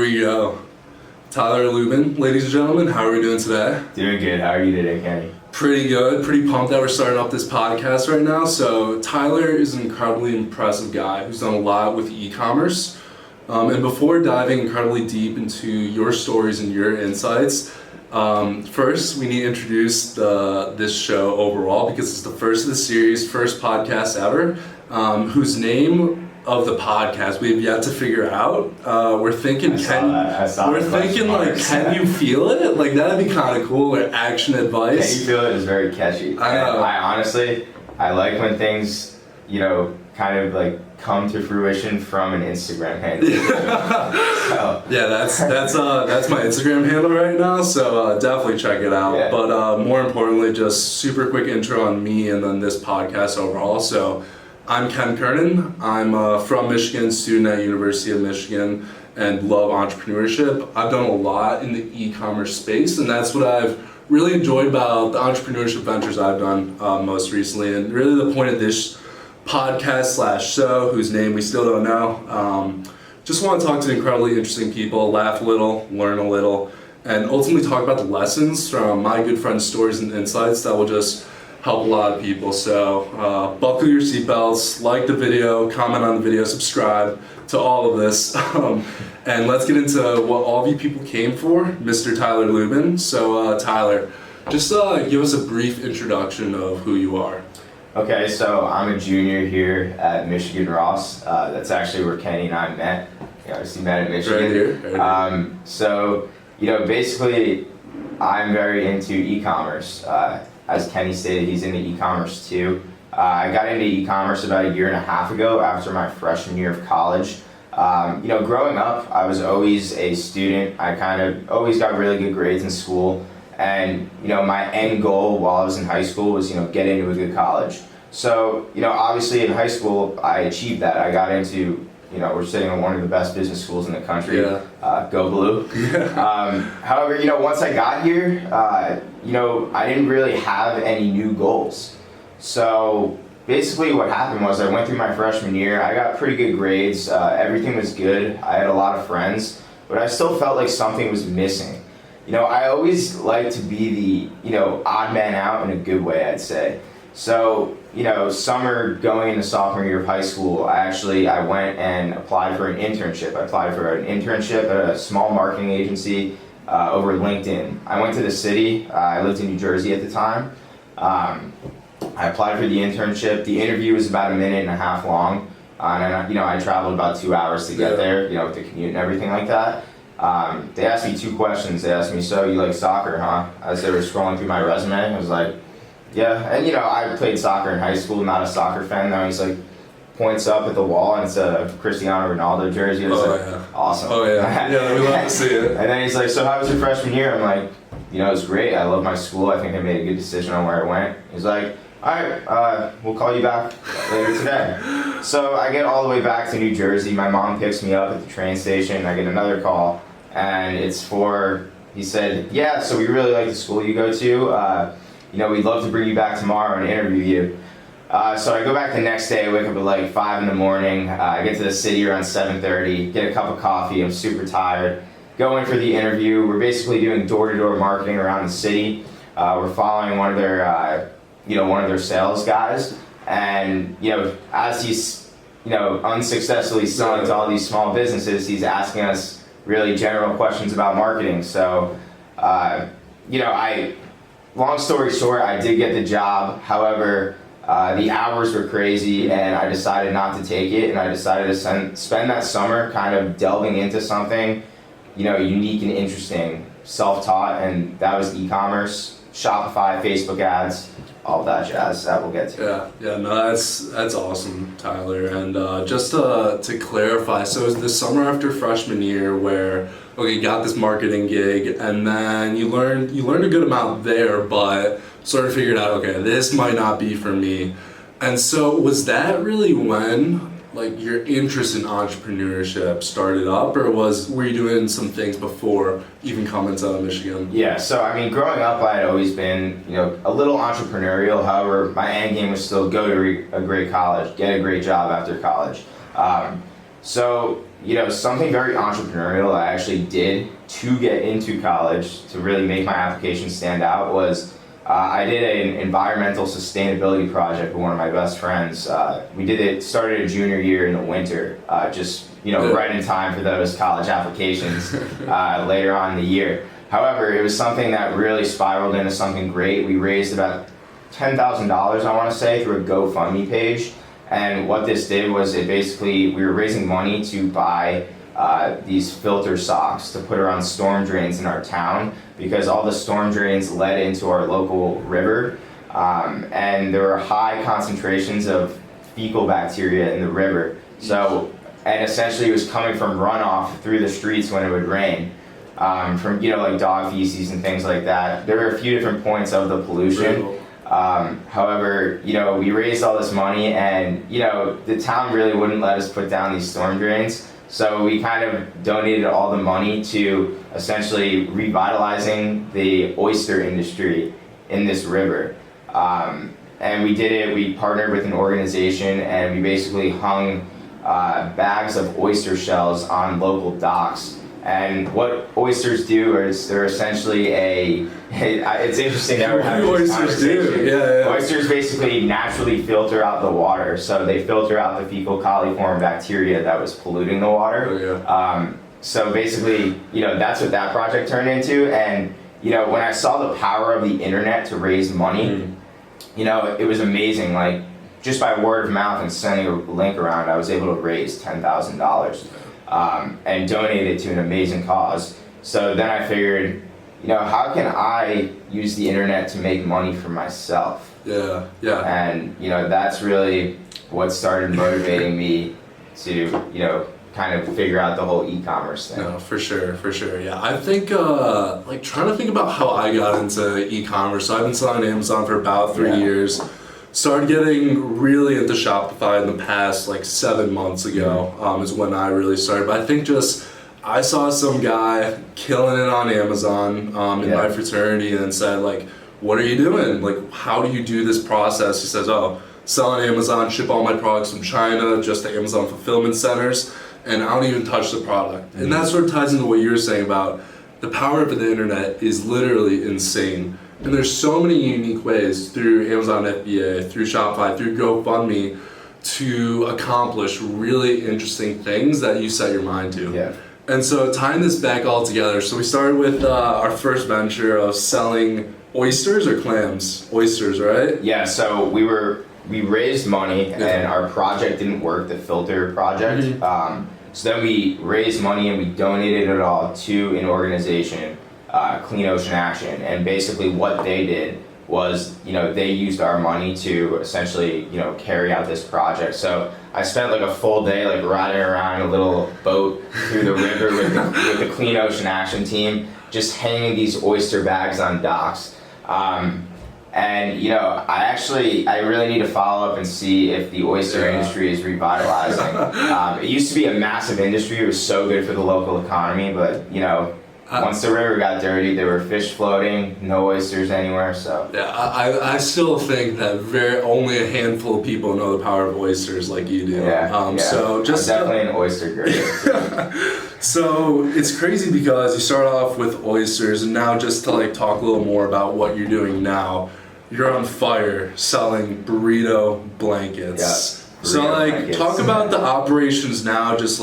we go. Tyler Lubin, ladies and gentlemen, how are we doing today? Doing good. How are you today, Kenny? Pretty good. Pretty pumped that we're starting up this podcast right now. So Tyler is an incredibly impressive guy who's done a lot with e-commerce. And before diving incredibly deep into your stories and your insights, first we need to introduce this show overall because it's the first of the series, first podcast ever, whose name of the podcast we have yet to figure out. We're thinking, can you feel it? Like that'd be kind of cool. Or action advice. Can you feel it is very catchy. I honestly, I like when things, kind of like come to fruition from an Instagram handle. Yeah, that's my Instagram handle right now. So definitely check it out. Yeah. But more importantly, just super quick intro on me and then this podcast overall. So I'm Ken Kernan. I'm from Michigan, student at University of Michigan, and love entrepreneurship. I've done a lot in the e-commerce space, and that's what I've really enjoyed about the entrepreneurship ventures I've done most recently. And really the point of this podcast / show, whose name we still don't know, just want to talk to incredibly interesting people, laugh a little, learn a little, and ultimately talk about the lessons from my good friends' stories and insights that will just help a lot of people. So buckle your seatbelts, like the video, comment on the video, subscribe to all of this. And let's get into what all of you people came for, Mr. Tyler Lubin. So Tyler, just give us a brief introduction of who you are. Okay, so I'm a junior here at Michigan Ross. That's actually where Kenny and I met. We obviously met at Michigan. Right here. So, basically I'm very into e-commerce. As Kenny stated, he's into e-commerce too. I got into e-commerce about a year and a half ago after my freshman year of college. Growing up, I was always a student. I kind of always got really good grades in school. And, my end goal while I was in high school was, get into a good college. So, obviously in high school, I achieved that. I got into, we're sitting in one of the best business schools in the country. Yeah. Go Blue. However, once I got here, I didn't really have any new goals. So basically what happened was I went through my freshman year. I got pretty good grades. Everything was good. I had a lot of friends, but I still felt like something was missing. I always like to be the, odd man out in a good way, I'd say. So, summer going into sophomore year of high school, I went and applied for an internship. I applied for an internship at a small marketing agency over LinkedIn. I went to the city. I lived in New Jersey at the time. I applied for the internship. The interview was about a minute and a half long. And I traveled about 2 hours to get there, with the commute and everything like that. They asked me two questions. They asked me, so you like soccer, huh? As they were scrolling through my resume, I was like, yeah. And I played soccer in high school, not a soccer fan though. He's like, points up at the wall and it's a Cristiano Ronaldo jersey. I was awesome. Oh yeah, yeah, we love to see it. And then he's like, so how was your freshman year? I'm like, it was great. I love my school. I think I made a good decision on where I went. He's like, all right, we'll call you back later today. So I get all the way back to New Jersey. My mom picks me up at the train station. I get another call. And he said, yeah, so we really like the school you go to. We'd love to bring you back tomorrow and interview you. So I go back the next day, I wake up at like 5 in the morning. I get to the city around 7:30, get a cup of coffee, I'm super tired. Go in for the interview. We're basically doing door-to-door marketing around the city. We're following one of their sales guys. And, as he's, unsuccessfully selling to all these small businesses, he's asking us really general questions about marketing. So, long story short, I did get the job. However, the hours were crazy and I decided not to take it. And I decided to spend that summer kind of delving into something, unique and interesting, self-taught. And that was e-commerce, Shopify, Facebook ads, all that jazz that we'll get to. Yeah, no, that's awesome, Tyler. And just to clarify, so it was the summer after freshman year where you got this marketing gig, and then you learned a good amount there, but sort of figured out, okay, this might not be for me. And so was that really when your interest in entrepreneurship started up, or were you doing some things before even coming to Michigan? Yeah, so growing up I had always been, a little entrepreneurial. However, my end game was still go to a great college, get a great job after college. So something very entrepreneurial I actually did to get into college to really make my application stand out was I did an environmental sustainability project with one of my best friends. Started a junior year in the winter, right in time for those college applications later on in the year. However, it was something that really spiraled into something great. We raised about $10,000, I want to say, through a GoFundMe page. And what this did was we were raising money to buy these filter socks to put around storm drains in our town, because all the storm drains led into our local river, and there were high concentrations of fecal bacteria in the river. And essentially it was coming from runoff through the streets when it would rain, from like dog feces and things like that. There were a few different points of the pollution. However, we raised all this money, and the town really wouldn't let us put down these storm drains. So we kind of donated all the money to essentially revitalizing the oyster industry in this river. And we did it, we partnered with an organization, and we basically hung bags of oyster shells on local docks. And what oysters do is they're essentially it's interesting that we're having this conversation. Yeah. Oysters basically naturally filter out the water, so they filter out the fecal coliform bacteria that was polluting the water. So basically, that's what that project turned into. And when I saw the power of the internet to raise money, it was amazing. Like, just by word of mouth and sending a link around, I was able to raise $10,000. And donated to an amazing cause. So then I figured, how can I use the internet to make money for myself? Yeah. And, that's really what started motivating me to, kind of figure out the whole e-commerce thing. No, for sure. Yeah, I think, trying to think about how I got into e-commerce. So I've been selling on Amazon for about 3 years. Started getting really into Shopify in the past 7 months ago, is when I really started. But I think I saw some guy killing it on Amazon in my fraternity, and said, what are you doing? How do you do this process? He says, sell on Amazon, ship all my products from China just to Amazon fulfillment centers, and I don't even touch the product. And that sort of ties into what you were saying about the power of the internet is literally insane. And there's so many unique ways through Amazon FBA, through Shopify, through GoFundMe to accomplish really interesting things that you set your mind to. Yeah. And so tying this back all together, so we started with our first venture of selling oysters or clams? Oysters, right? Yeah, so we raised money and our project didn't work, the filter project. So then we raised money and we donated it all to an organization, Clean Ocean Action, and basically what they did was, they used our money to essentially, carry out this project. So I spent a full day riding around a little boat through the river with the Clean Ocean Action team, just hanging these oyster bags on docks. And I really need to follow up and see if the oyster industry is revitalizing. It used to be a massive industry. It was so good for the local economy, but once the river got dirty, there were fish floating, no oysters anywhere. So yeah, I still think that only a handful of people know the power of oysters like you do. So just I'm definitely an oyster girl. So it's crazy because you start off with oysters, and now just to talk a little more about what you're doing now, you're on fire selling burrito blankets. So blankets. Talk about the operations now, just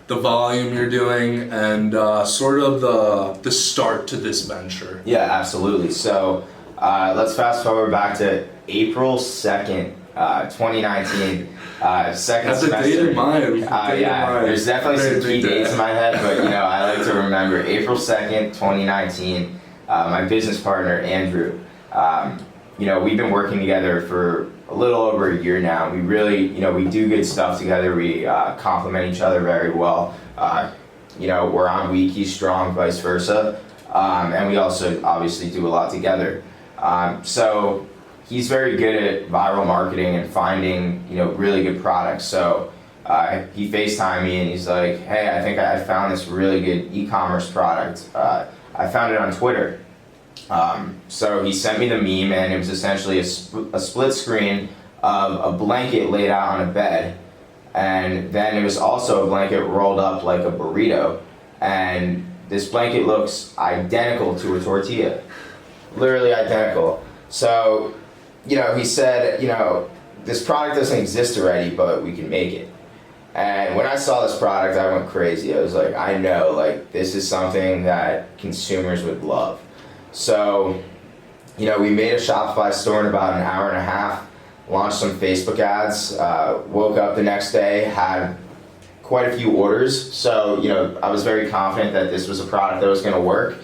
the volume you're doing, and sort of the start to this venture. Yeah, absolutely. So let's fast forward back to April 2nd, 2019. Second That's semester. a date in mind. There's definitely some key dates in my head, but I like to remember April 2nd, 2019. My business partner, Andrew, we've been working together for a little over a year now. We really, we do good stuff together. We complement each other very well. We're on weak, he's strong, vice versa. And we also obviously do a lot together. So he's very good at viral marketing and finding, really good products. So he FaceTimed me and he's like, hey, I think I found this really good e-commerce product. I found it on Twitter. So he sent me the meme, and it was essentially a split screen of a blanket laid out on a bed, And then it was also a blanket rolled up like a burrito. And this blanket looks identical to a tortilla. Literally identical. So, he said, this product doesn't exist already, but we can make it. And when I saw this product, I went crazy. I was like, I know, like, this is something that consumers would love. So, we made a Shopify store in about an hour and a half, launched some Facebook ads, woke up the next day, had quite a few orders. So, I was very confident that this was a product that was going to work.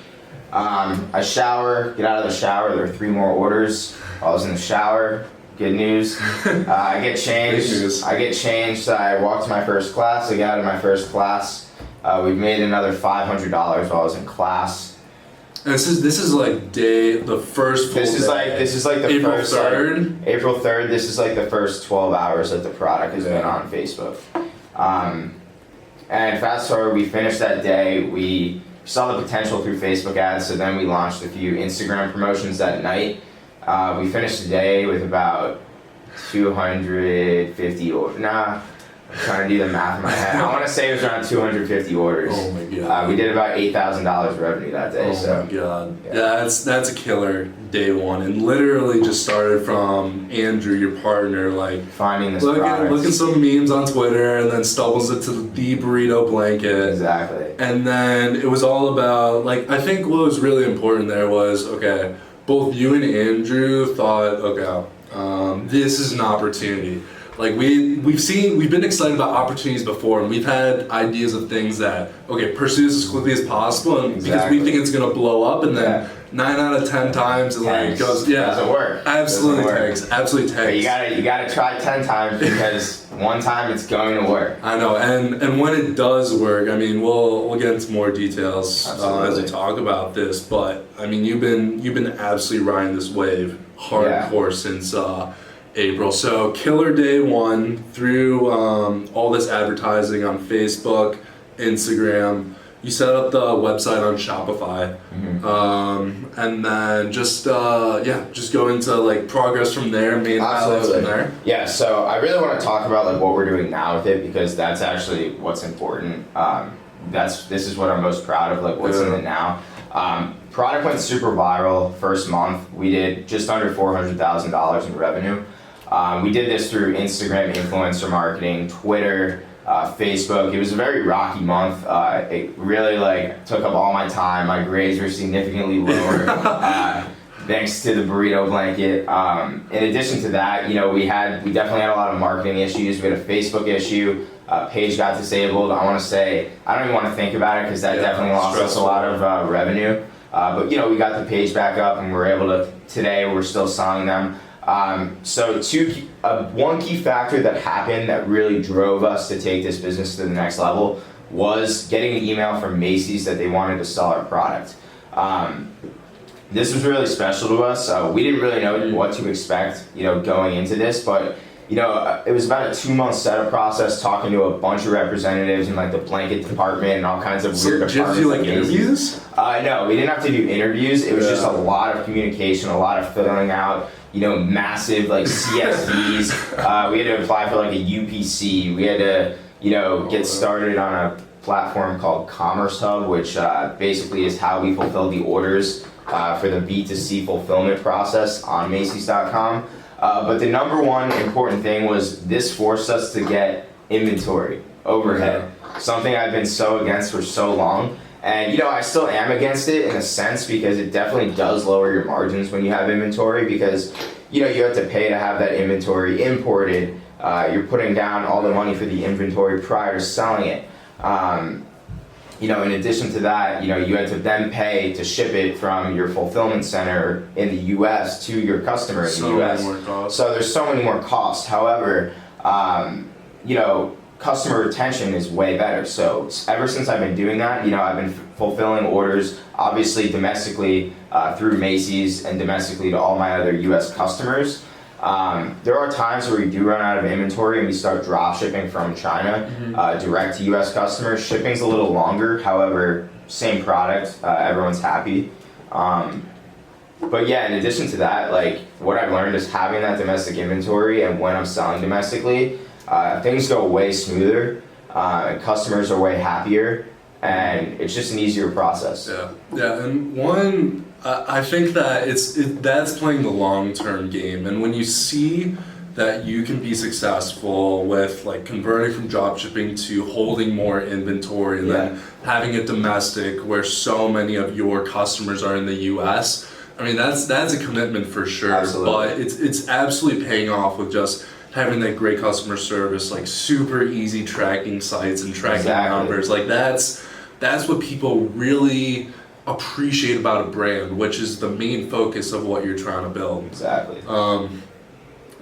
I shower, get out of the shower, there were 3 more orders. I was in the shower, good news. I get changed, I walked to my first class, I got out of my first class. We made another $500 while I was in class. And this is like the first full day. This is like the April first 3rd? April 3rd, this is like the first 12 hours that the product has been on Facebook. And fast forward, we finished that day, we saw the potential through Facebook ads, so then we launched a few Instagram promotions that night. We finished the day with about 250 orders. I'm trying to do the math in my head. I want to say it was around 250 orders. Oh my god. We did about $8,000 revenue that day. Oh my god. Yeah, that's a killer day one, and literally just started from Andrew, your partner, like finding this looking product. some memes on Twitter, and then stumbles into the burrito blanket. Exactly. And then it was all about, like, I think what was really important there was, okay, both you and Andrew thought, okay, this is an opportunity. Like we've been excited about opportunities before, and we've had ideas of things that, okay, pursue this as quickly as possible, and because we think it's gonna blow up, and then 9 out of 10 times it like goes, doesn't work. Absolutely tanks. But you gotta try 10 times because one time it's going to work. I know, and when it does work, I mean, we'll get into more details as we talk about this, but I mean, you've been absolutely riding this wave hardcore since April. So killer day one through all this advertising on Facebook, Instagram. You set up the website on Shopify, and then just go into like progress from there, main highlights from there. Yeah, so I really want to talk about like what we're doing now with it, because that's actually what's important. This is what I'm most proud of, like what's in it now. Product went super viral first month. We did just under $400,000 in revenue. We did this through Instagram influencer marketing, Twitter, Facebook. It was a very rocky month. It really like took up all my time. My grades were significantly lower thanks to the burrito blanket. In addition to that, we definitely had a lot of marketing issues. We had a Facebook issue. Page got disabled. I want to say, I don't even want to think about it because that definitely lost us a lot of revenue. But we got the page back up, and we're able to, today we're still selling them. So one key factor that happened that really drove us to take this business to the next level was getting an email from Macy's that they wanted to sell our product. This was really special to us. We didn't really know what to expect, going into this, but it was about a 2-month setup process, talking to a bunch of representatives in like the blanket department and all kinds of weird departments. Did you have to do like interviews? No, we didn't have to do interviews. It was just a lot of communication, a lot of filling out, massive like CSVs. We had to apply for like a UPC. We had to, get started on a platform called Commerce Hub, which basically is how we fulfill the orders for the B2C fulfillment process on Macy's.com. But the number one important thing was this forced us to get inventory overhead, something I've been so against for so long. And I still am against it in a sense, because it definitely does lower your margins when you have inventory, because you have to pay to have that inventory imported. You're putting down all the money for the inventory prior to selling it. In addition to that, you had to then pay to ship it from your fulfillment center in the U.S. to your customer in the U.S. So there's so many more costs. However, customer retention is way better. So ever since I've been doing that, I've been fulfilling orders, obviously domestically through Macy's and domestically to all my other U.S. customers. There are times where we do run out of inventory and we start drop shipping from China direct to U.S. customers. Shipping's a little longer, however, same product, everyone's happy. But yeah, in addition to that, like what I've learned is having that domestic inventory, and when I'm selling domestically, things go way smoother, and customers are way happier, and it's just an easier process. Yeah, and I think that that's playing the long-term game, and when you see that you can be successful with like converting from drop shipping to holding more inventory and then having it domestic where so many of your customers are in the US, I mean that's a commitment for sure. Absolutely. But it's absolutely paying off with just having that great customer service, like super easy tracking sites and tracking numbers. Like that's what people really appreciate about a brand, which is the main focus of what you're trying to build. Exactly.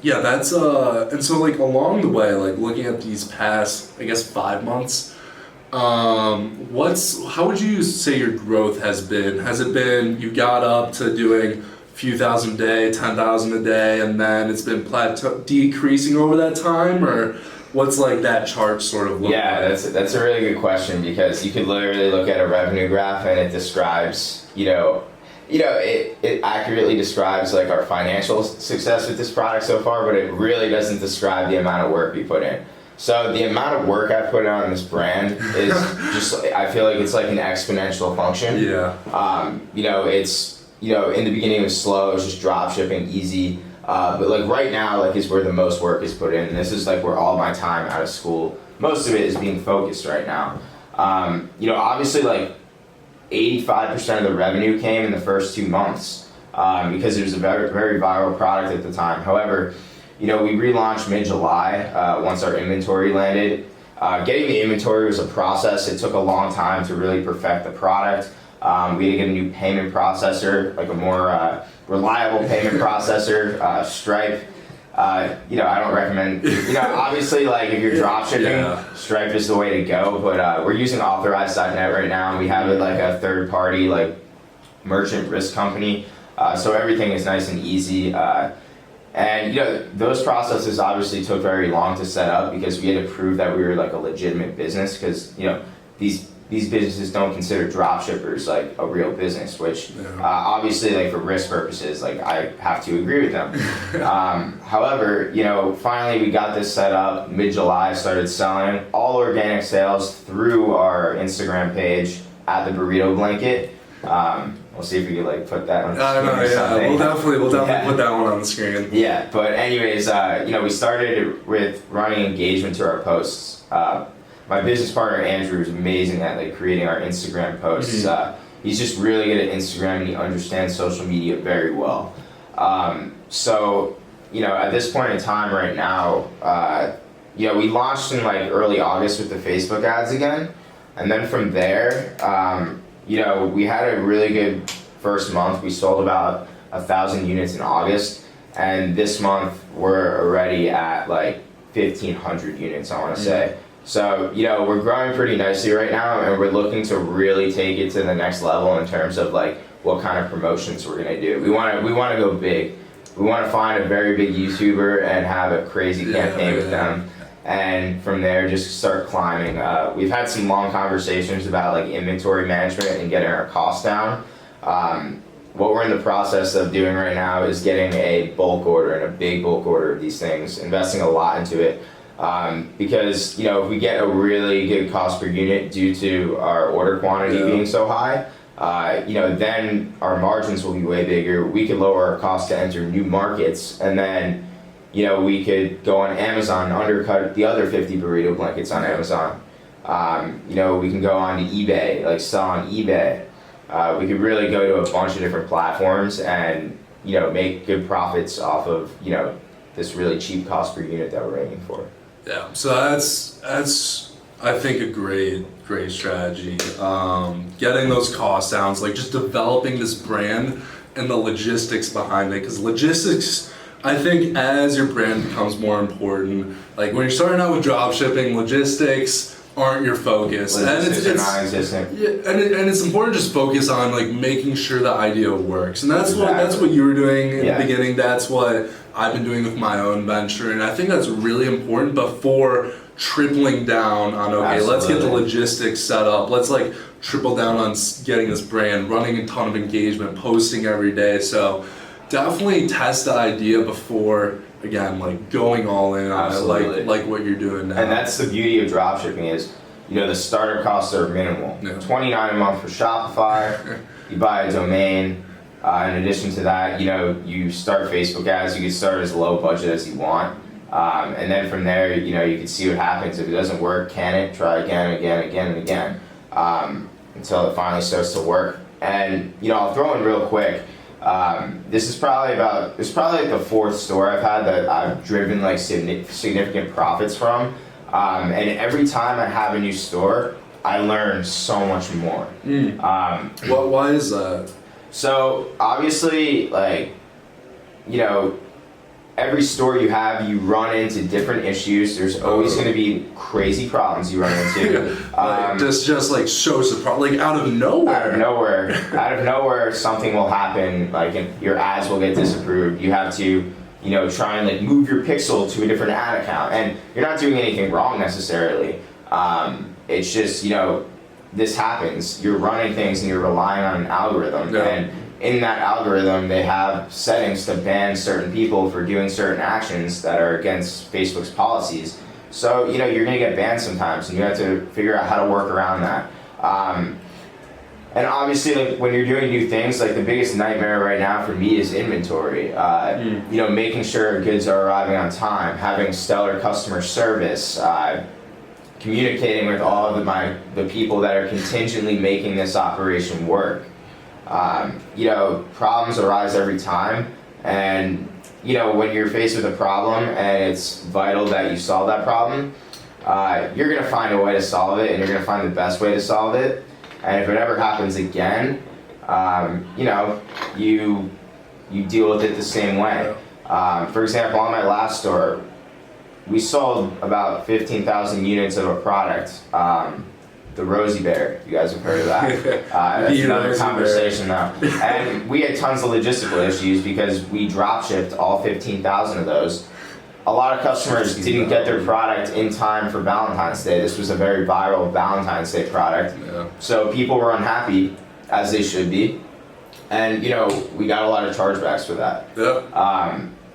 Yeah, that's and so like along the way, like looking at these past, I guess 5 months, how would you say your growth has been? Has it been you got up to doing a few thousand a day, 10,000 a day, and then it's been decreasing over that time, or what's like that chart sort of look like? Yeah, that's a really good question, because you could literally look at a revenue graph and it describes, it accurately describes like our financial success with this product so far, but it really doesn't describe the amount of work we put in. So the amount of work I put on this brand is just, I feel like it's like an exponential function. Yeah. It's, in the beginning it was slow, it was just drop shipping, easy. But like right now, like is where the most work is put in. And this is like where all my time out of school, most of it is being focused right now. Obviously like 85% of the revenue came in the first 2 months because it was a very, very viral product at the time. However, we relaunched mid-July once our inventory landed. Getting the inventory was a process. It took a long time to really perfect the product. We had to get a new payment processor, like a more reliable payment processor, Stripe. I don't recommend, obviously like if you're drop shipping, Stripe is the way to go, but we're using Authorize.net right now, and we have it like a third party, like merchant risk company. So everything is nice and easy. And those processes obviously took very long to set up because we had to prove that we were like a legitimate business, because these businesses don't consider drop shippers like a real business, which obviously like for risk purposes, like I have to agree with them. However, finally we got this set up mid-July, started selling all organic sales through our Instagram page at the Burrito Blanket. We'll see if we can like put that on the screen. We'll definitely put that one on the screen. Yeah, but anyways, we started with running engagement to our posts. My business partner Andrew is amazing at like creating our Instagram posts. He's just really good at Instagram, and he understands social media very well. So at this point in time right now, we launched in like early August with the Facebook ads again, and then from there, we had a really good first month. We sold about 1,000 units in August, and this month we're already at like 1,500 units, I want to say. So, we're growing pretty nicely right now, and we're looking to really take it to the next level in terms of like what kind of promotions we're gonna do. We want to go big. We want to find a very big YouTuber and have a crazy campaign with them, and from there just start climbing. We've had some long conversations about like inventory management and getting our costs down. What we're in the process of doing right now is getting a bulk order, and a big bulk order of these things, investing a lot into it. Because if we get a really good cost per unit due to our order quantity being so high, then our margins will be way bigger. We could lower our cost to enter new markets, and then we could go on Amazon and undercut the other 50 burrito blankets on Amazon. We can go on to eBay, like sell on eBay. We could really go to a bunch of different platforms and make good profits off of this really cheap cost per unit that we're aiming for. Yeah, so that's I think a great strategy. Getting those costs down, like just developing this brand and the logistics behind it, because logistics, I think as your brand becomes more important, like when you're starting out with drop shipping, logistics aren't your focus. Logistics are non-existent. Yeah, and it's important to just focus on like making sure the idea works, and that's what you were doing in the beginning. That's what I've been doing with my own venture, and I think that's really important before tripling down on let's get the logistics set up. Let's like triple down on getting this brand, running a ton of engagement, posting every day. So definitely test the idea before, again, like going all in on it, like what you're doing now. And that's the beauty of dropshipping is, the starter costs are minimal. Yeah. $29 a month for Shopify. You buy a domain. In addition to that, you start Facebook ads. You can start as low budget as you want. And then from there, you can see what happens. If it doesn't work, try again, and again, until it finally starts to work. And, I'll throw in real quick. This is probably like the fourth store I've had that I've driven like significant profits from. And every time I have a new store, I learn so much more. Why is that? So obviously, like, every store you have, you run into different issues. There's always going to be crazy problems you run into. just like so surprised, like out of nowhere, something will happen. Like your ads will get disapproved. You have to, try and like move your pixel to a different ad account, and you're not doing anything wrong necessarily. It's just, this happens. You're running things and you're relying on an algorithm, and in that algorithm, they have settings to ban certain people for doing certain actions that are against Facebook's policies. So, you're gonna get banned sometimes, and you have to figure out how to work around that. And obviously, like, when you're doing new things, like the biggest nightmare right now for me is inventory. Making sure goods are arriving on time, having stellar customer service, communicating with all of the people that are contingently making this operation work. Problems arise every time, and when you're faced with a problem and it's vital that you solve that problem, you're gonna find a way to solve it, and you're gonna find the best way to solve it. And if it ever happens again, you deal with it the same way. For example, on my last store, we sold about 15,000 units of a product. The Rosie Bear, you guys have heard of that. That's another conversation though. And we had tons of logistical issues because we drop shipped all 15,000 of those. A lot of customers didn't get their product in time for Valentine's Day. This was a very viral Valentine's Day product. Yeah. So people were unhappy, as they should be. And we got a lot of chargebacks for that. Yeah.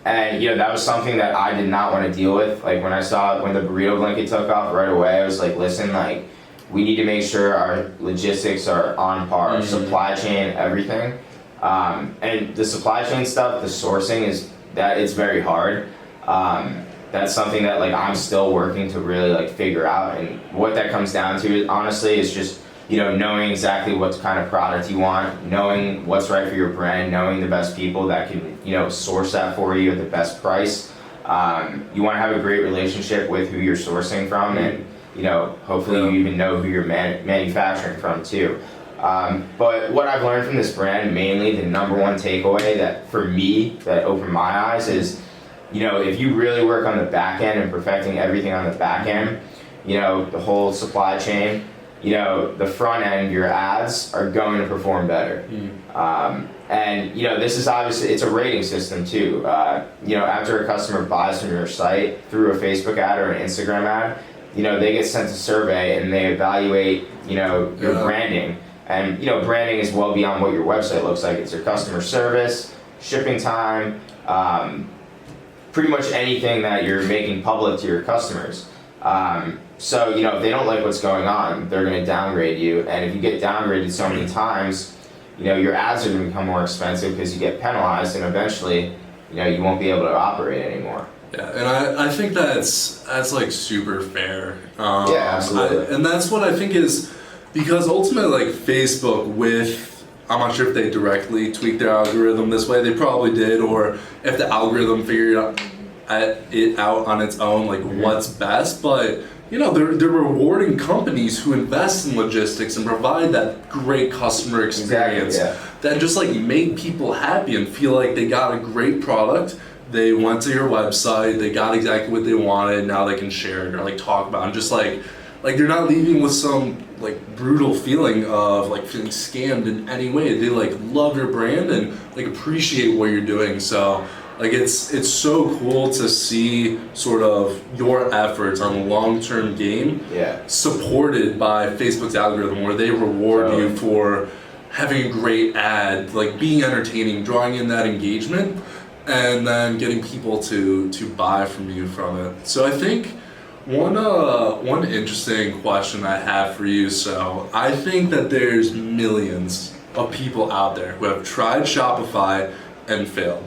And that was something that I did not want to deal with. Like when the burrito blanket took off right away, I was like, listen, like, we need to make sure our logistics are on par, supply chain, everything. And the supply chain stuff, the sourcing it's very hard. That's something that like I'm still working to really like figure out, and what that comes down to honestly is just knowing exactly what kind of product you want, knowing what's right for your brand, knowing the best people that can source that for you at the best price. You want to have a great relationship with who you're sourcing from, and hopefully you even know who you're manufacturing from too. But what I've learned from this brand, mainly the number one takeaway that for me that opened my eyes is, if you really work on the back end and perfecting everything on the back end, the whole supply chain, the front end, your ads are going to perform better. And this is obviously, it's a rating system too. After a customer buys from your site through a Facebook ad or an Instagram ad, they get sent a survey and they evaluate, your branding. And, branding is well beyond what your website looks like. It's your customer service, shipping time, pretty much anything that you're making public to your customers. So, if they don't like what's going on, they're going to downgrade you. And if you get downgraded so many times, your ads are going to become more expensive because you get penalized, and eventually, you won't be able to operate anymore. Yeah, and I think that's like super fair. Yeah, absolutely. And that's what I think is, because ultimately, like Facebook I'm not sure if they directly tweaked their algorithm this way. They probably did, or if the algorithm figured it out on its own, like what's best. But they're rewarding companies who invest in logistics and provide that great customer experience that just like make people happy and feel like they got a great product. They went to your website, they got exactly what they wanted, now they can share it or like talk about it. And just like they're not leaving with some like brutal feeling of like feeling scammed in any way. They like love your brand and like appreciate what you're doing. So like it's so cool to see sort of your efforts on a long-term game supported by Facebook's algorithm, where they reward you for having a great ad, like being entertaining, drawing in that engagement, and then getting people to buy from you from it. So I think one interesting question I have for you. So I think that there's millions of people out there who have tried Shopify and failed.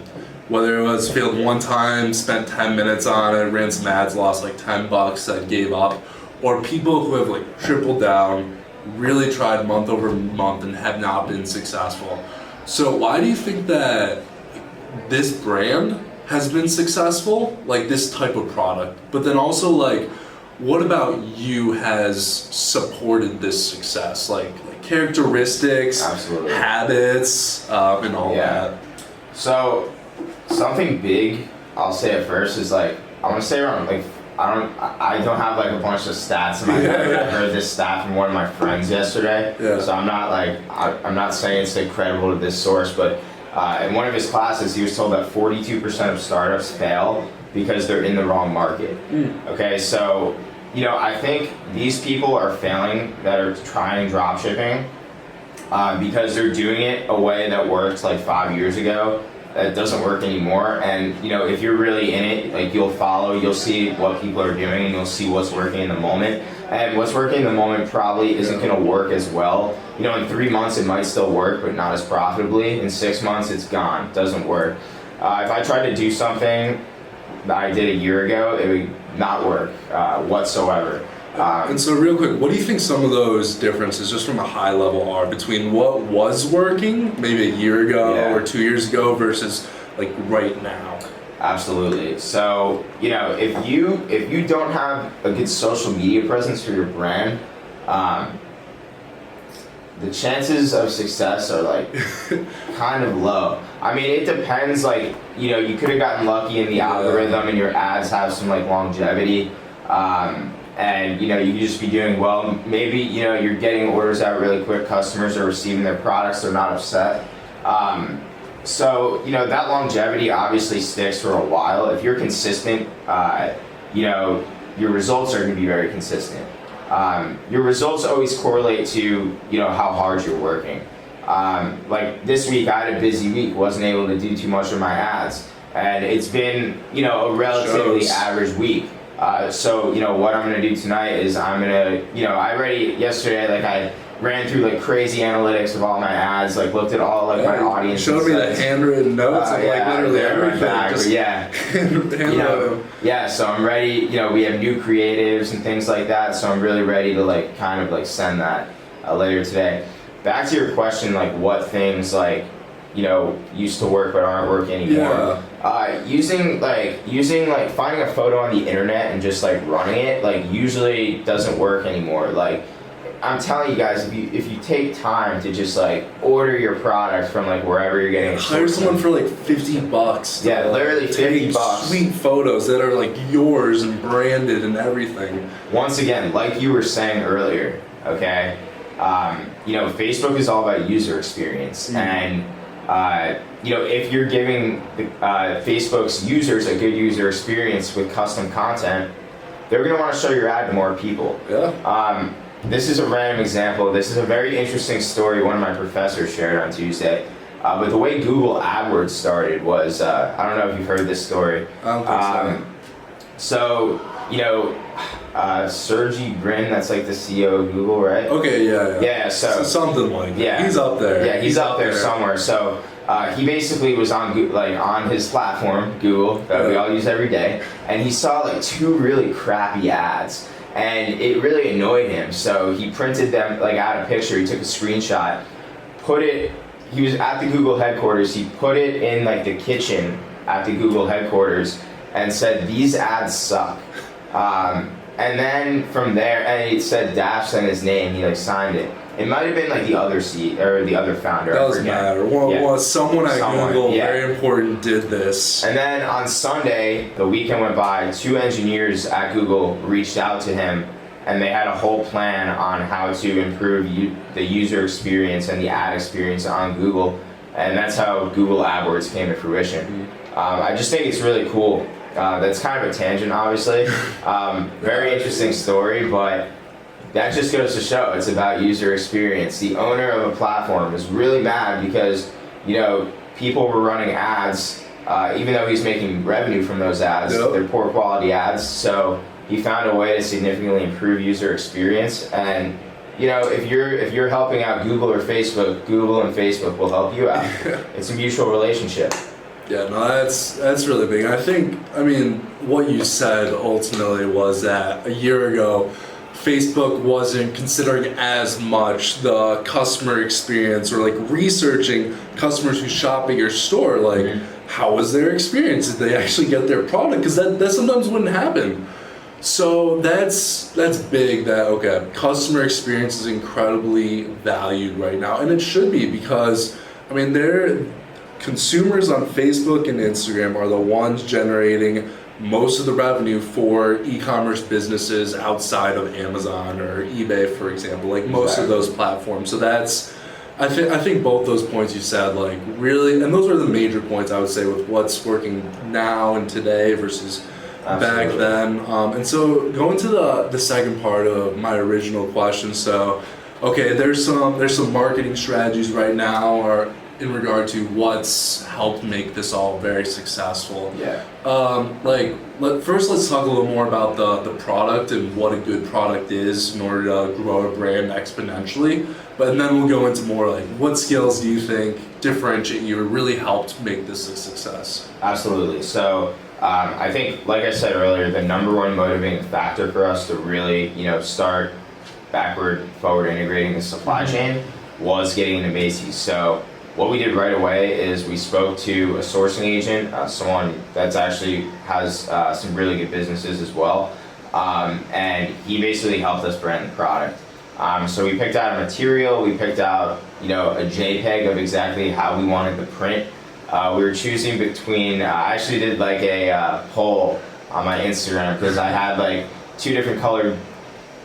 Whether it was failed one time, spent 10 minutes on it, ran some ads, lost like $10, that gave up, or people who have like tripled down, really tried month over month and have not been successful. So why do you think that this brand has been successful, like this type of product? But then also, like, what about you has supported this success? Like characteristics, Absolutely. Habits, and all that. So something big I'll say at first is like, I want to say around like, I don't have like a bunch of stats in my head. I heard this stat from one of my friends yesterday. So I'm not like, I'm not saying it's like credible to this source, but in one of his classes he was told that 42% of startups fail because they're in the wrong market. Okay, so I think these people are failing that are trying drop shipping because they're doing it a way that worked like 5 years ago that doesn't work anymore. And if you're really in it, like you'll see what people are doing and you'll see what's working in the moment. And what's working in the moment probably isn't going to work as well. In 3 months it might still work, but not as profitably. In 6 months it's gone, doesn't work. If I tried to do something that I did a year ago, it would not work whatsoever. And so real quick, what do you think some of those differences, just from a high level, are between what was working maybe a year ago or 2 years ago versus like right now? Absolutely. So, if you don't have a good social media presence for your brand, the chances of success are like kind of low. I mean, it depends, like, you could have gotten lucky in the algorithm and your ads have some like longevity. And you could just be doing well. Maybe you're getting orders out really quick. Customers are receiving their products. They're not upset. So that longevity obviously sticks for a while. If you're consistent, your results are going to be very consistent. Your results always correlate to how hard you're working. Like this week, I had a busy week. Wasn't able to do too much of my ads, and it's been a relatively average week. So what I'm gonna do tonight is I'm gonna, yesterday, like I ran through like crazy analytics of all my ads, like looked at all like my audience. Showed me the handwritten notes of like literally everything. So I'm ready. We have new creatives and things like that. So I'm really ready to like kind of like send that later today. Back to your question, like what things like used to work but aren't working anymore. Using finding a photo on the internet and just like running it like usually doesn't work anymore. Like I'm telling you guys, if you take time to just like order your product from like wherever you're getting it, hire someone for like $50. Yeah, literally $50. Sweet photos that are like yours and branded and everything. Once again, like you were saying earlier, okay, Facebook is all about user experience and. If you're giving Facebook's users a good user experience with custom content, they're going to want to show your ad to more people. This is a random example. This is a very interesting story one of my professors shared on Tuesday. But the way Google AdWords started was, I don't know if you've heard this story. I don't think so. Sergey Brin, that's like the CEO of Google, right? Okay, Yeah, so something like that. He's up there. Yeah, he's up there somewhere. So he basically was on his platform, Google, that we all use every day, and he saw like 2 really crappy ads, and it really annoyed him. So he printed them like out a picture. He took a screenshot, he was at the Google headquarters. He put it in like the kitchen at the Google headquarters and said, "These ads suck." And then from there, and it said Dash and his name. He like signed it. It might have been like the other the other founder. Doesn't matter. Someone at Google, very important, did this. And then on Sunday, the weekend went by. 2 engineers at Google reached out to him, and they had a whole plan on how to improve the user experience and the ad experience on Google. And that's how Google AdWords came to fruition. I just think it's really cool. That's kind of a tangent, obviously. Very interesting story, but that just goes to show it's about user experience. The owner of a platform was really mad because, people were running ads, even though he's making revenue from those ads, they're poor quality ads. So he found a way to significantly improve user experience. And if you're helping out Google or Facebook, Google and Facebook will help you out. It's a mutual relationship. Yeah, no, that's really big. I mean, what you said ultimately was that a year ago, Facebook wasn't considering as much the customer experience or like researching customers who shop at your store. Like, how was their experience? Did they actually get their product? Because that sometimes wouldn't happen. So that's big. That customer experience is incredibly valued right now, and it should be, because consumers on Facebook and Instagram are the ones generating most of the revenue for e-commerce businesses outside of Amazon or eBay, for example, like most of those platforms. So I think both those points you said, like, really, and those are the major points I would say with what's working now and today versus back then. And so going to the second part of my original question. So, there's some marketing strategies right now, or in regard to what's helped make this all very successful. Yeah. First let's talk a little more about the product and what a good product is in order to grow a brand exponentially. But then we'll go into more like, what skills do you think differentiate you or really helped make this a success? Absolutely. So I think, like I said earlier, the number one motivating factor for us to really, start backward, forward integrating the supply chain was getting into Macy's. So what we did right away is we spoke to a sourcing agent, someone that's actually has some really good businesses as well, and he basically helped us brand the product. So we picked out a material, we picked out a JPEG of exactly how we wanted the print. We were choosing between, I actually did like a poll on my Instagram because I had like 2 different colored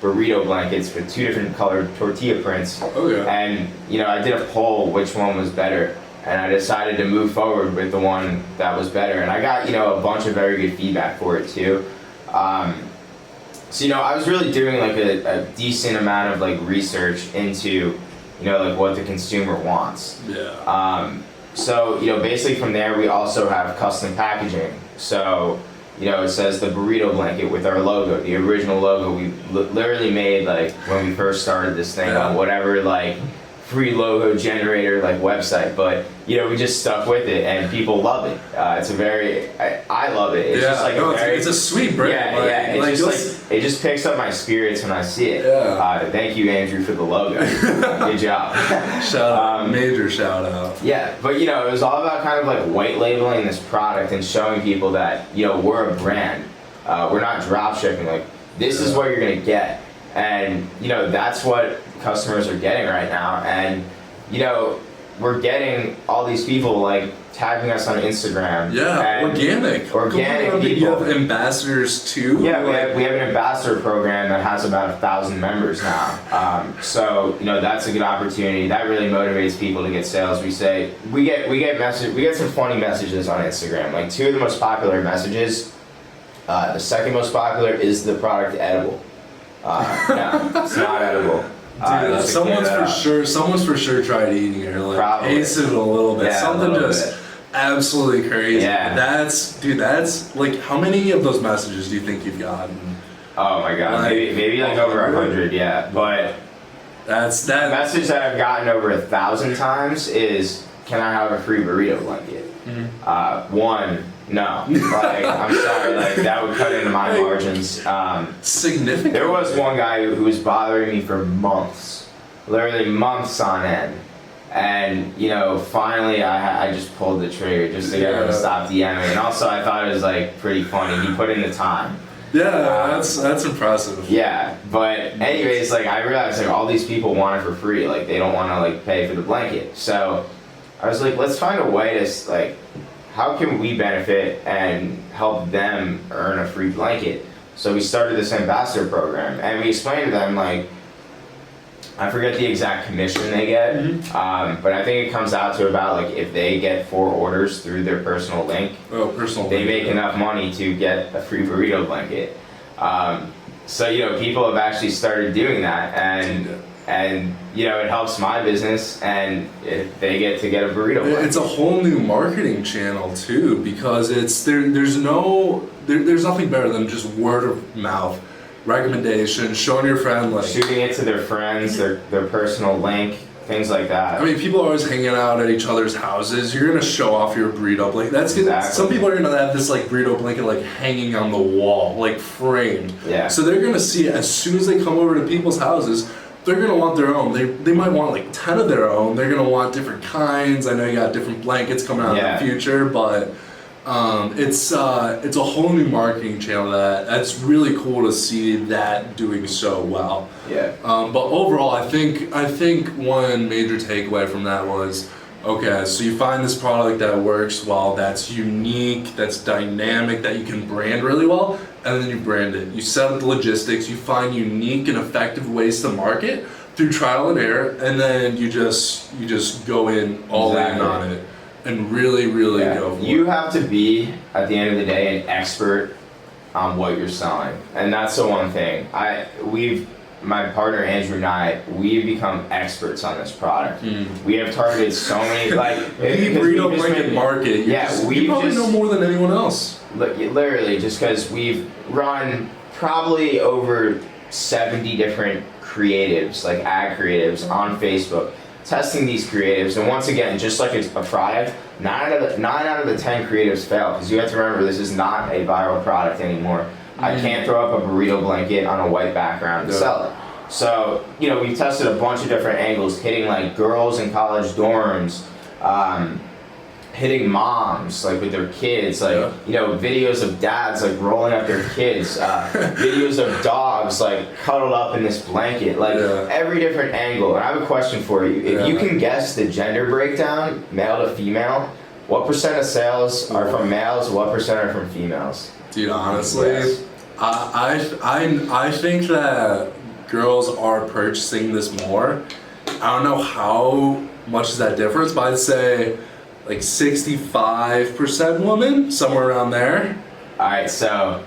burrito blankets with 2 different colored tortilla prints. And I did a poll which one was better, and I decided to move forward with the one that was better, and I got a bunch of very good feedback for it too. So I was really doing like a decent amount of like research into like what the consumer wants. So basically from there we also have custom packaging. So it says the burrito blanket with our logo, the original logo we literally made like when we first started this thing on whatever like free logo generator like website, but we just stuck with it and people love it. It's I love it. It's just like it's a sweet brand. It just picks up my spirits when I see it. Thank you, Andrew, for the logo. Good job. Shout out, major shout out. Yeah, but it was all about kind of like white labeling this product and showing people that we're a brand. We're not drop shipping. Like, this is what you're gonna get, and that's what customers are getting right now. And we're getting all these people like tagging us on Instagram. Organic people. You have ambassadors too. We have an ambassador program that has about 1,000 members now. So that's a good opportunity. That really motivates people to get sales. We get some funny messages on Instagram. Like, 2 of the most popular messages. The second most popular is the product edible. No, it's not edible. Dude, someone's for sure tried eating it, or like tasted it a little bit. Something just absolutely crazy. That's like, how many of those messages do you think you've gotten? Oh my god, maybe like over 100, but that's the message that I've gotten over 1,000 times is, can I have a free burrito blanket? One, no. Like, I'm sorry, like, that would cut into my margins. Significant. There was one guy who was bothering me for months, literally months on end. And, finally I just pulled the trigger just to get him to stop DMing. And also I thought it was like pretty funny. He put in the time. That's impressive. Yeah, but anyways, like, I realized like all these people want it for free. Like, they don't want to like pay for the blanket. So I was like, let's find a way to like, how can we benefit and help them earn a free blanket? So we started this ambassador program, and we explained to them, like, I forget the exact commission they get, but I think it comes out to about like, if they get 4 orders through their personal link, they make enough money to get a free burrito blanket. So, people have actually started doing that, and it helps my business, and they get to get a burrito blanket. It's a whole new marketing channel too, because there's nothing better than just word of mouth recommendation, showing your friend, like shooting it to their friends, their personal link, things like that. I mean, people are always hanging out at each other's houses. You're gonna show off your burrito blanket. That's good. Exactly. Some people are gonna have this like burrito blanket like hanging on the wall, like framed. Yeah. So they're gonna see it as soon as they come over to people's houses. They're gonna want their own. They might want like 10 of their own. They're gonna want different kinds. I know you got different blankets coming out in the future, but it's a whole new marketing channel that's really cool to see that doing so well. Yeah. But overall, I think one major takeaway from that was, okay, so you find this product that works well, that's unique, that's dynamic, that you can brand really well, and then you brand it. You set up the logistics, you find unique and effective ways to market through trial and error, and then you just go in all in on it and really go for it. You have to be, at the end of the day, an expert on what you're selling, and that's the one thing. My partner Andrew and I, we've become experts on this product. We have targeted so many, like the burrito blanket market. You probably know more than anyone else. Literally, just because we've run probably over 70 different creatives, like ad creatives on Facebook, testing these creatives, and once again, just like it's a product, 9 out of the 10 creatives fail, because you have to remember this is not a viral product anymore. I can't throw up a burrito blanket on a white background and sell it. So, we've tested a bunch of different angles, hitting like girls in college dorms, hitting moms like with their kids, like videos of dads like rolling up their kids, videos of dogs like cuddled up in this blanket, like every different angle. And I have a question for you. If you can guess the gender breakdown, male to female, what % of sales are from males, what % are from females? Dude, honestly, I think that girls are purchasing this more. I don't know how much is that difference, but I'd say like 65% women, somewhere around there. Alright, so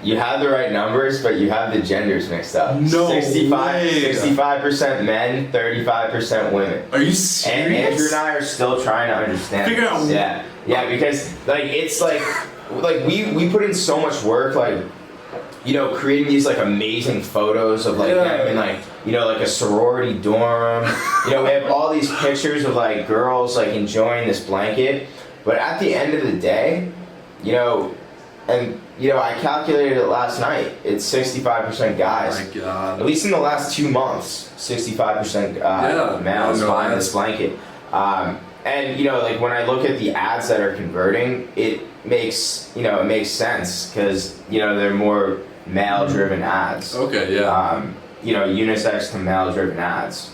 you have the right numbers, but you have the genders mixed up. No 65% men, 35% women. Are you serious? And Andrew and I are still trying to understand. Figure out. Yeah, because like it's like we put in so much work, like creating these like amazing photos of like them in like like a sorority dorm. We have all these pictures of like girls like enjoying this blanket, but at the end of the day, I calculated it last night. It's 65% guys. Oh my God. At least in the last 2 months, 65% males buying this blanket. And like when I look at the ads that are converting, it makes sense, because they're more male-driven ads. Okay, yeah. Unisex to male-driven ads.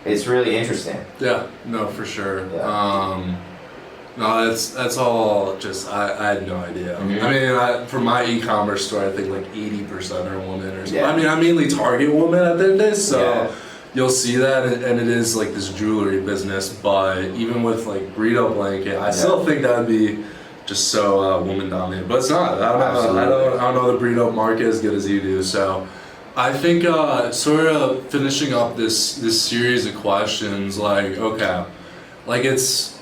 It's really interesting. Yeah, no, for sure. Yeah. No, that's all just, I had no idea. I mean, for my e-commerce store, I think like 80% are women or something. Yeah. I mean, I mainly target women at the end of the day, so you'll see that, and it is like this jewelry business, but even with like burrito blanket, I still think that would be just so woman dominated, but it's not. I don't know the burrito market as good as you do, so I think sort of finishing up this series of questions, like, okay, like it's,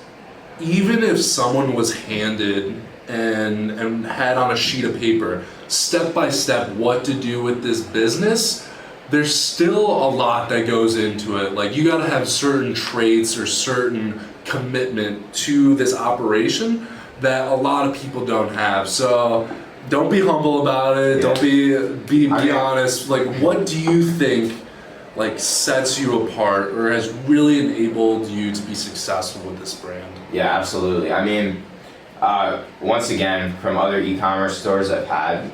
even if someone was handed and had on a sheet of paper, step by step, what to do with this business, there's still a lot that goes into it. Like, you gotta have certain traits or certain commitment to this operation that a lot of people don't have. So don't be humble about it. Don't be honest. Like, what do you think like sets you apart or has really enabled you to be successful with this brand? Yeah, absolutely. I mean, once again, from other e-commerce stores I've had,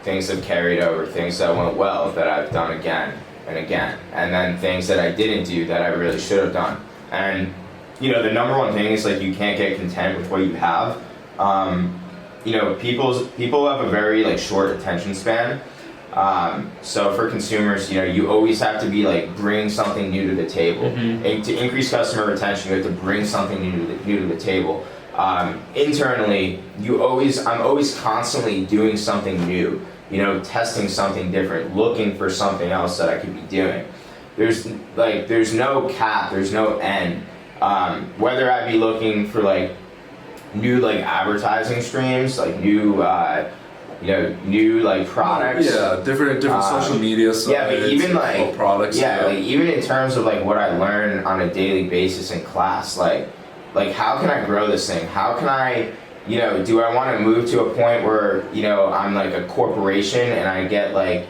things have carried over, things that went well that I've done again and again, and then things that I didn't do that I really should have done. And the number one thing is like you can't get content with what you have. People have a very like short attention span. So for consumers, you always have to be like bringing something new to the table. And to increase customer retention, you have to bring something new to the table. Internally, I'm always constantly doing something new you know, testing something different, looking for something else that I could be doing. There's no cap, there's no end. Whether I be looking for like new like advertising streams, like new new like products. Yeah, different social media sites. Yeah, but even like products. Yeah, like even in terms of like what I learn on a daily basis in class, like how can I grow this thing? How can I, you know, do I want to move to a point where, you know, I'm like a corporation and I get like,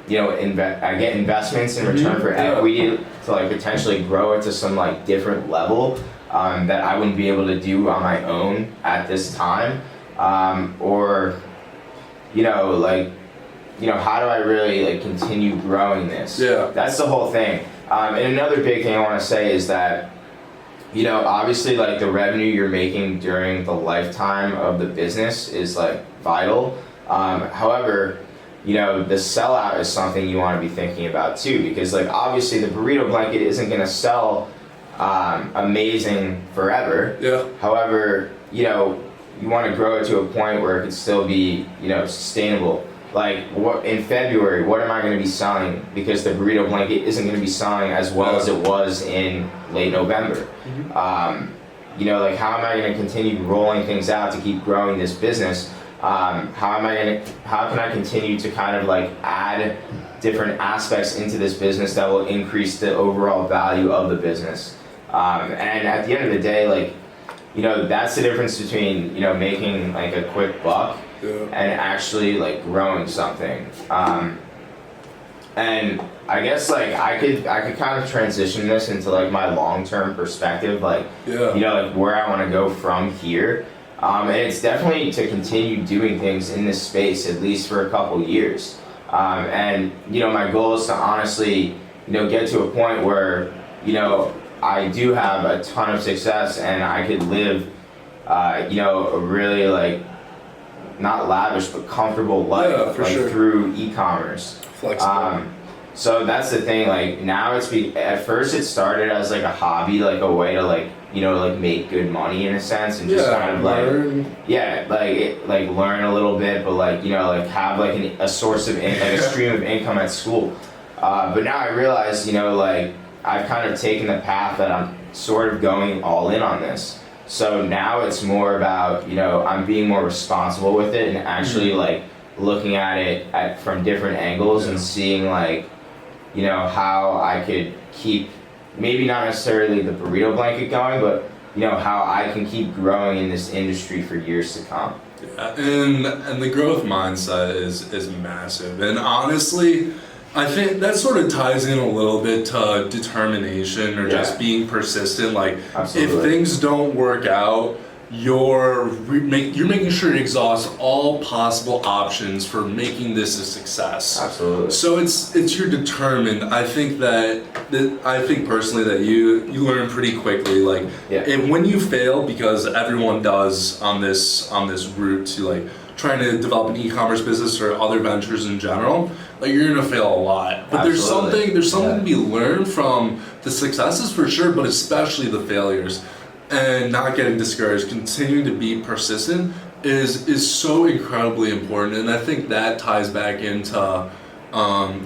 you know, I get investments in return for equity to like potentially grow it to some like different level that I wouldn't be able to do on my own at this time, or, you know, like, you know, how do I really like continue growing this? Yeah, that's the whole thing. And another big thing I want to say is that, you know, obviously like the revenue you're making during the lifetime of the business is like vital. However, you know, the sellout is something you want to be thinking about too, because like obviously the burrito blanket isn't going to sell amazing forever. Yeah. However, you know, you want to grow it to a point where it can still be, you know, sustainable. Like what in February, what am I going to be selling? Because the burrito blanket isn't going to be selling as well as it was in late November. You know, like how am I going to continue rolling things out to keep growing this business? How can I continue to kind of like add different aspects into this business that will increase the overall value of the business? And at the end of the day, like, you know, that's the difference between, you know, making like a quick buck and actually like growing something. And I guess like I could kind of transition this into like my long-term perspective, like, you know, like where I want to go from here. And it's definitely to continue doing things in this space at least for a couple years. And, you know, my goal is to honestly, you know, get to a point where, you know, I do have a ton of success and I could live, you know, a really like, not lavish, but comfortable life through e-commerce. So that's the thing, like now at first it started as like a hobby, like a way to like, you know, like make good money in a sense and just kind of learn. Like learn a little bit, but like, you know, like have like a source of like a stream of income at school. But now I realize, you know, like I've kind of taken the path that I'm sort of going all in on this. So now it's more about, you know, I'm being more responsible with it and actually like looking at it from different angles and seeing like, you know, how I could keep maybe not necessarily the burrito blanket going, but you know, how I can keep growing in this industry for years to come. Yeah, and the growth mindset is massive. And honestly, I think that sort of ties in a little bit to determination or just being persistent. Like, if things don't work out, you're making sure to exhaust all possible options for making this a success. Absolutely. So it's you're determined. I think personally that you learn pretty quickly. Like, and when you fail, because everyone does on this route to like trying to develop an e-commerce business or other ventures in general, like you're gonna fail a lot. But there's something to be learned from the successes for sure, but especially the failures. And not getting discouraged, continuing to be persistent is so incredibly important. And I think that ties back into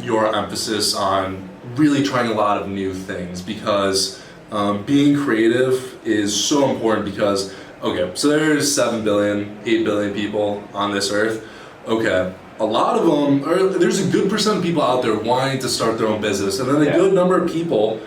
your emphasis on really trying a lot of new things, because being creative is so important. Because so there's 7 billion, 8 billion people on this earth. Okay, a lot of them, or there's a good percent of people out there wanting to start their own business, and then a good number of people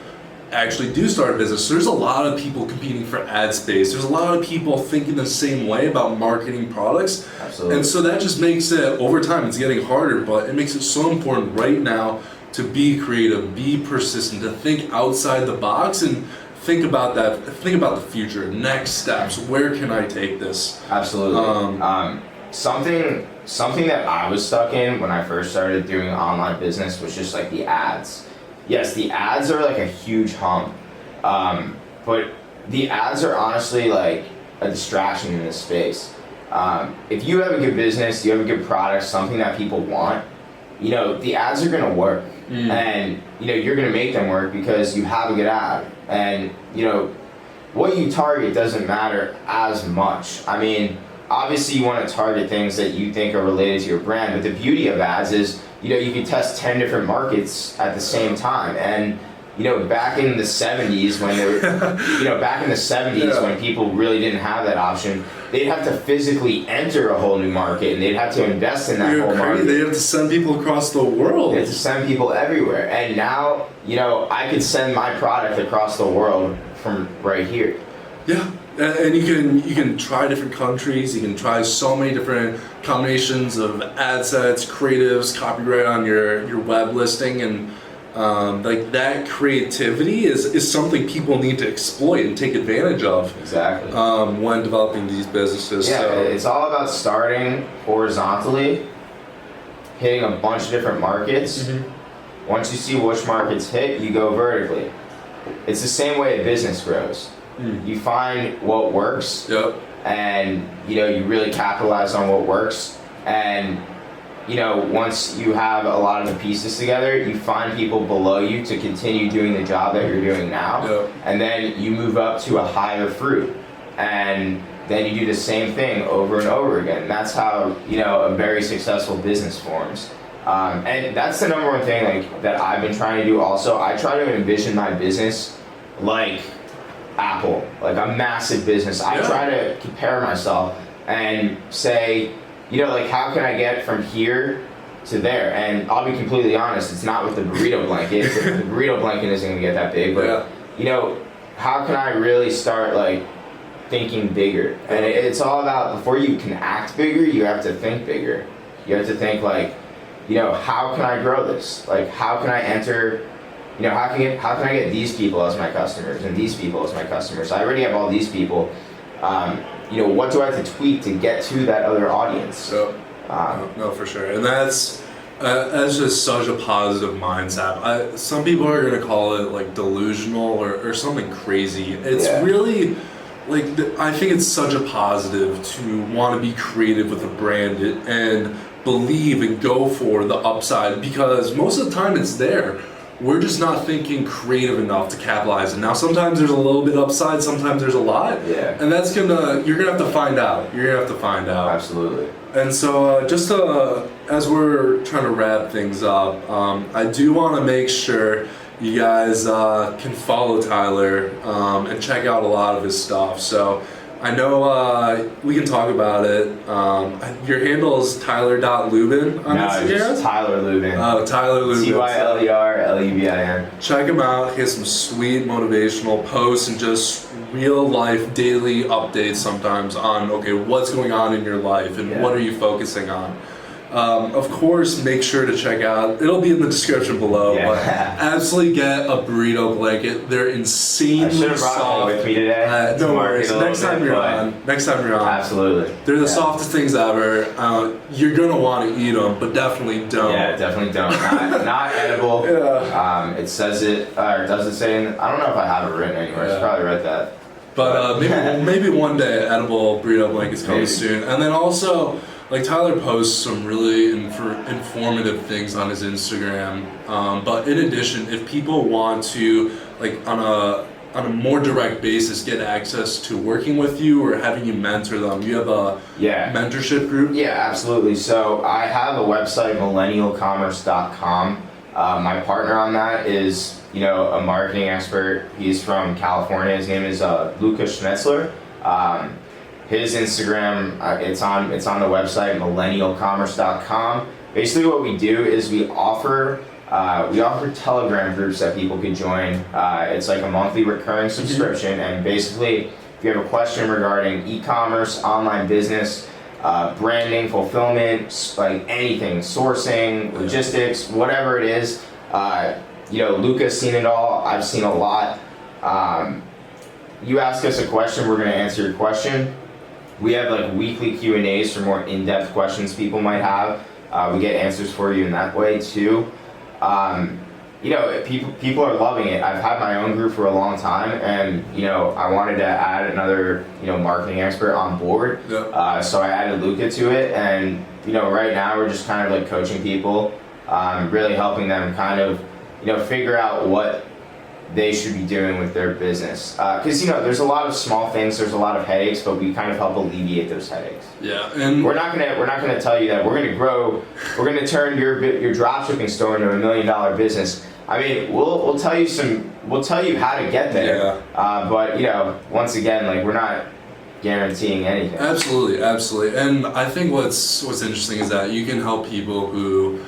actually do start a business. So there's a lot of people competing for ad space. There's a lot of people thinking the same way about marketing products. Absolutely. And so that just makes it, over time, it's getting harder, but it makes it so important right now to be creative, be persistent, to think outside the box and think about the future, next steps. Where can I take this? Absolutely. Something that I was stuck in when I first started doing online business was just like the ads. Yes, the ads are like a huge hump, but the ads are honestly like a distraction in this space. If you have a good business, you have a good product, something that people want, you know, the ads are gonna work, and you know you're gonna make them work because you have a good ad, and you know what you target doesn't matter as much. I mean, obviously you want to target things that you think are related to your brand, but the beauty of ads is, you can test 10 different markets at the same time. And back in the 70s when when people really didn't have that option, they'd have to physically enter a whole new market, and they'd have to invest in that whole market. They have to send people across the world. They have to send people everywhere. And now, I could send my product across the world from right here. Yeah. And you can try different countries. You can try so many different combinations of ad sets, creatives, copyright on your web listing, and like that creativity is something people need to exploit and take advantage of. Exactly. When developing these businesses. Yeah, so. It's all about starting horizontally, hitting a bunch of different markets. Mm-hmm. Once you see which markets hit, you go vertically. It's the same way a business grows. You find what works, yep. and you really capitalize on what works, and once you have a lot of the pieces together, you find people below you to continue doing the job that you're doing now, yep. and then you move up to a higher fruit, and then you do the same thing over and over again. That's how a very successful business forms. And that's the number one thing that I've been trying to do also. I try to envision my business like Apple, like a massive business. I try to compare myself and say, how can I get from here to there? And I'll be completely honest, it's not with the burrito blanket. The burrito blanket isn't gonna get that big, but how can I really start thinking bigger? And it's all about, before you can act bigger, you have to think bigger. You have to think how can I grow this? How can I enter? How can I get these people as my customers and these people as my customers? I already have all these people. What do I have to tweak to get to that other audience? No, for sure. And that's just such a positive mindset. Some people are going to call it delusional or something crazy. It's really I think it's such a positive to want to be creative with a brand and believe and go for the upside, because most of the time it's there. We're just not thinking creative enough to capitalize it. Now, sometimes there's a little bit upside, sometimes there's a lot. Yeah. And you're gonna have to find out. You're gonna have to find out. Absolutely. And so, as we're trying to wrap things up, I do want to make sure you guys can follow Tyler and check out a lot of his stuff. So, I know we can talk about it. Your handle is tyler.lubin on Instagram? No, it's Tyler Lubin. Oh, Tyler Lubin. TYLERLUBIN. Check him out. He has some sweet motivational posts and just real life daily updates sometimes on, what's going on in your life and what are you focusing on. Of course, make sure to check out, it'll be in the description below, but absolutely get a burrito blanket. They're insanely soft. I should have brought one with me today. No worries. Next time you're on. Absolutely. They're the softest things ever. You're going to want to eat them, but definitely don't. Yeah, definitely don't. Not edible. Yeah. It says it, or does it say, I don't know if I have it written anywhere. I should probably read that. But maybe one day edible burrito blankets coming soon. And then also, Tyler posts some really informative things on his Instagram. But in addition, if people want to, on a more direct basis, get access to working with you or having you mentor them, you have a mentorship group? Yeah, absolutely. So I have a website, millennialcommerce.com. My partner on that is, a marketing expert. He's from California. His name is Lucas Schnetzler. His Instagram, it's on the website, millennialcommerce.com. Basically what we do is we offer Telegram groups that people could join. It's like a monthly recurring subscription, and basically if you have a question regarding e-commerce, online business, branding, fulfillment, anything, sourcing, logistics, whatever it is, Luca's seen it all, I've seen a lot. You ask us a question, we're going to answer your question. We have weekly Q&As for more in-depth questions people might have. We get answers for you in that way too. People are loving it. I've had my own group for a long time, and I wanted to add another marketing expert on board. Yep. So I added Luca to it, and right now we're just kind of coaching people, really helping them kind of figure out what they should be doing with their business. Because there's a lot of small things, there's a lot of headaches, but we kind of help alleviate those headaches. Yeah, and we're not gonna tell you that we're gonna turn your dropshipping store into $1 million business. I mean, we'll tell you how to get there. Yeah. But once again, like, we're not guaranteeing anything. Absolutely, and I think what's interesting is that you can help people who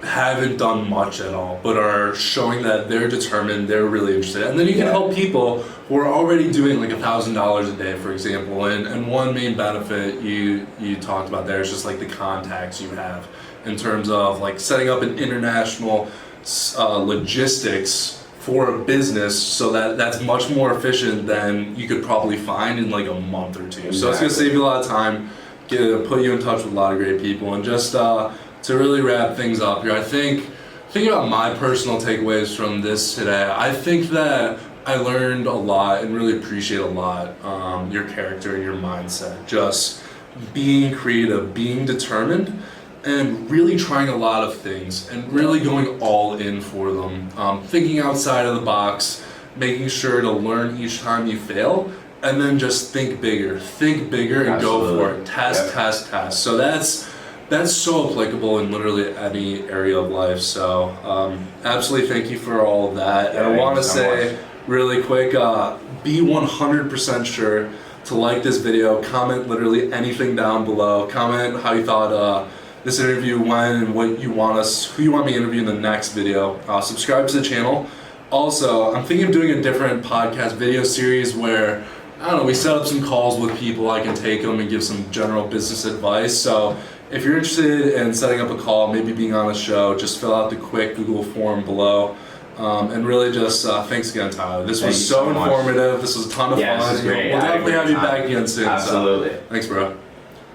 haven't done much at all, but are showing that they're determined, they're really interested. And then you can help people who are already doing like $1,000 a day, for example. And one main benefit you talked about there is just like the contacts you have in terms of like setting up an international logistics for a business, so that's much more efficient than you could probably find in like a month or two. Exactly. So it's gonna save you a lot of time, put you in touch with a lot of great people, and just to really wrap things up here, I think about my personal takeaways from this today. I think that I learned a lot and really appreciate a lot your character and your mindset. Just being creative, being determined, and really trying a lot of things and really going all in for them. Thinking outside of the box, making sure to learn each time you fail, and then just think bigger and Absolutely. Go for it. Test. So that's so applicable in literally any area of life. So absolutely thank you for all of that. And I want to say really quick, be 100% sure to like this video, comment literally anything down below, comment how you thought this interview went and who you want me to interview in the next video. Subscribe to the channel. Also, I'm thinking of doing a different podcast video series where, I don't know, we set up some calls with people, I can take them and give some general business advice. So if you're interested in setting up a call, maybe being on a show, just fill out the quick Google form below. And really just thanks again, Tyler. This was so informative. This was a ton of fun. This was great. We'll definitely have you back again soon. Absolutely. So, thanks, bro.